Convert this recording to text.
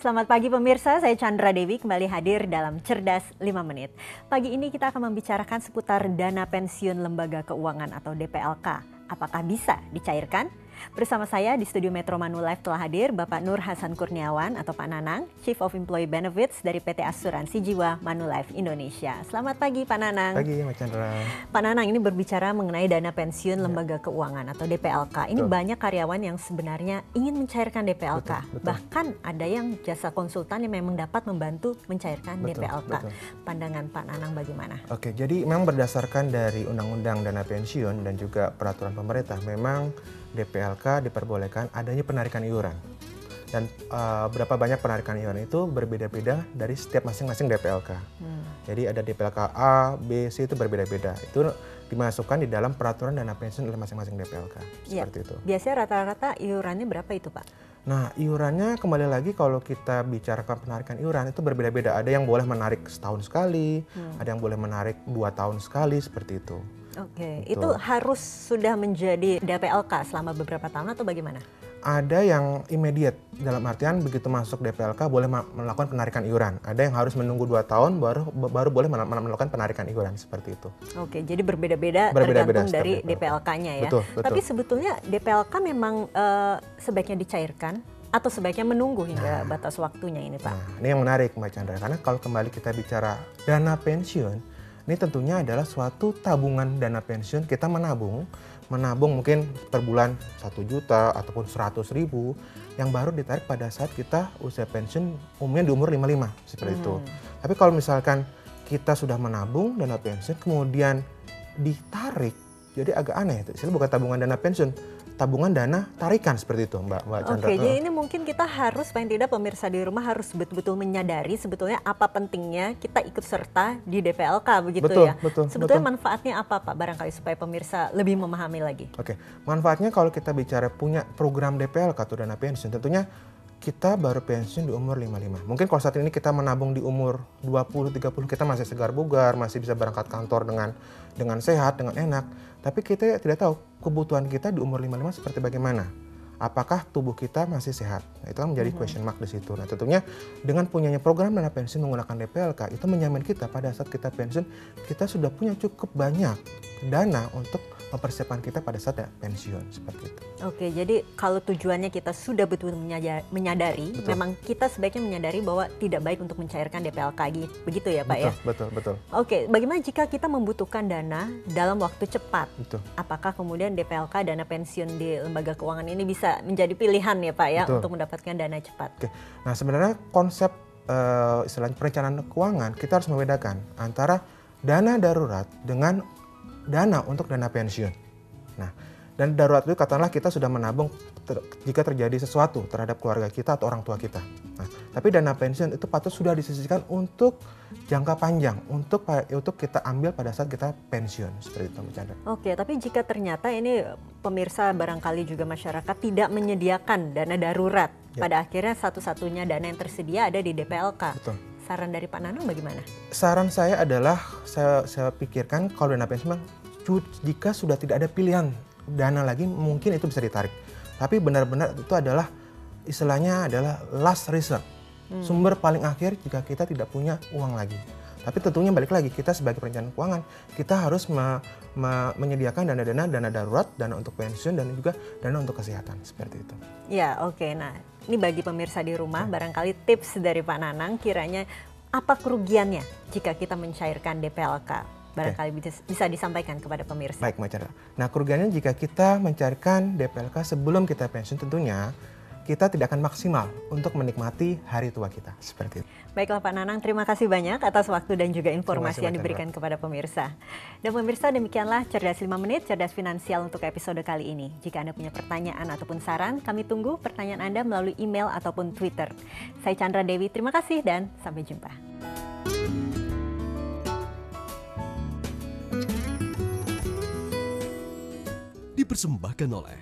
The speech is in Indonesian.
Selamat pagi pemirsa, saya Chandra Dewi kembali hadir dalam Cerdas 5 Menit. Pagi ini kita akan membicarakan seputar dana pensiun lembaga keuangan atau DPLK. Apakah bisa dicairkan? Bersama saya di studio Metro Manulife telah hadir Bapak Nur Hasan Kurniawan atau Pak Nanang, Chief of Employee Benefits dari PT Asuransi Jiwa Manulife Indonesia. Selamat pagi Pak Nanang. Pagi Mbak Chandra. Pak Nanang, ini berbicara mengenai dana pensiun lembaga keuangan atau DPLK. Ini banyak karyawan yang sebenarnya ingin mencairkan DPLK. Betul. Bahkan ada yang jasa konsultan yang memang dapat membantu mencairkan DPLK. Pandangan Pak Nanang bagaimana? Oke, jadi memang berdasarkan dari Undang-Undang Dana Pensiun dan juga peraturan pemerintah, memang DPLK diperbolehkan adanya penarikan iuran. Dan berapa banyak penarikan iuran itu berbeda-beda dari setiap masing-masing DPLK. Jadi ada DPLK A, B, C itu berbeda-beda. Itu dimasukkan di dalam peraturan dana pensiun oleh masing-masing DPLK. Seperti itu. Biasanya rata-rata iurannya berapa itu Pak? Nah, iurannya kembali lagi kalau kita bicarakan penarikan iuran itu berbeda-beda. Ada yang boleh menarik setahun sekali, ada yang boleh menarik 2 tahun sekali, seperti itu. Oke, itu harus sudah menjadi DPLK selama beberapa tahun atau bagaimana? Ada yang immediate, dalam artian begitu masuk DPLK boleh melakukan penarikan iuran. Ada yang harus menunggu 2 tahun baru boleh melakukan penarikan iuran, seperti itu. Oke, jadi berbeda-beda tergantung dari DPLK-nya ya. Betul. Tapi sebetulnya DPLK memang sebaiknya dicairkan atau sebaiknya menunggu hingga batas waktunya ini Pak? Nah, ini yang menarik Mbak Chandra, karena kalau kembali kita bicara dana pensiun, ini tentunya adalah suatu tabungan dana pensiun. Kita menabung mungkin per bulan 1 juta ataupun 100 ribu yang baru ditarik pada saat kita usia pensiun umumnya di umur 55 seperti itu. Tapi kalau misalkan kita sudah menabung dana pensiun kemudian ditarik, jadi agak aneh itu. Ini bukan tabungan dana pensiun, tabungan dana tarikan seperti itu Mbak Chandra. Oke, jadi ini mungkin kita harus, paling tidak pemirsa di rumah harus betul-betul menyadari sebetulnya apa pentingnya kita ikut serta di DPLK begitu ya. Sebetulnya manfaatnya apa Pak, barangkali supaya pemirsa lebih memahami lagi. Oke, manfaatnya kalau kita bicara punya program DPLK atau dana pensiun, tentunya kita baru pensiun di umur 55. Mungkin kalau saat ini kita menabung di umur 20-30, kita masih segar bugar, masih bisa berangkat kantor dengan sehat, dengan enak. Tapi kita tidak tahu kebutuhan kita di umur 55 seperti bagaimana. Apakah tubuh kita masih sehat? Nah, itu kan menjadi question mark di situ. Nah, tentunya dengan punyanya program dana pensiun menggunakan DPLK, itu menjamin kita pada saat kita pensiun, kita sudah punya cukup banyak dana untuk mempersiapkan kita pada saat pensiun, seperti itu. Oke, jadi kalau tujuannya kita sudah betul-betul menyadari, memang kita sebaiknya menyadari bahwa tidak baik untuk mencairkan DPLK begitu ya Pak ya? Betul. Oke, bagaimana jika kita membutuhkan dana dalam waktu cepat? Apakah kemudian DPLK, dana pensiun di lembaga keuangan ini bisa menjadi pilihan ya Pak ya untuk mendapatkan dana cepat? Oke. Nah, sebenarnya konsep istilahnya perencanaan keuangan, kita harus membedakan antara dana darurat dengan dana untuk dana pensiun. Nah, dan darurat itu katakanlah kita sudah menabung jika terjadi sesuatu terhadap keluarga kita atau orang tua kita. Nah, tapi dana pensiun itu patut sudah disisihkan untuk jangka panjang, untuk kita ambil pada saat kita pensiun, seperti itu Mbak Chandra. Oke, tapi jika ternyata ini pemirsa barangkali juga masyarakat tidak menyediakan dana darurat, pada akhirnya satu-satunya dana yang tersedia ada di DPLK. Betul. Saran dari Pak Nanang bagaimana? Saran saya adalah, saya pikirkan kalau dana pensiun jika sudah tidak ada pilihan dana lagi, mungkin itu bisa ditarik. Tapi benar-benar itu adalah istilahnya adalah last resort, sumber paling akhir jika kita tidak punya uang lagi. Tapi tentunya balik lagi, kita sebagai perencanaan keuangan, kita harus menyediakan dana darurat, dana untuk pensiun, dan juga dana untuk kesehatan, seperti itu. Ya, oke. Nah, ini bagi pemirsa di rumah, barangkali tips dari Pak Nanang, kiranya apa kerugiannya jika kita mencairkan DPLK? Barangkali bisa disampaikan kepada pemirsa. Baik, Mbak Chandra. Nah, kerugiannya jika kita mencairkan DPLK sebelum kita pensiun, tentunya kita tidak akan maksimal untuk menikmati hari tua kita, seperti itu. Baiklah Pak Nanang, terima kasih banyak atas waktu dan juga informasi yang diberikan kepada pemirsa. Dan pemirsa, demikianlah Cerdas 5 Menit, Cerdas Finansial untuk episode kali ini. Jika Anda punya pertanyaan ataupun saran, kami tunggu pertanyaan Anda melalui email ataupun Twitter. Saya Chandra Dewi, terima kasih dan sampai jumpa. Dipersembahkan oleh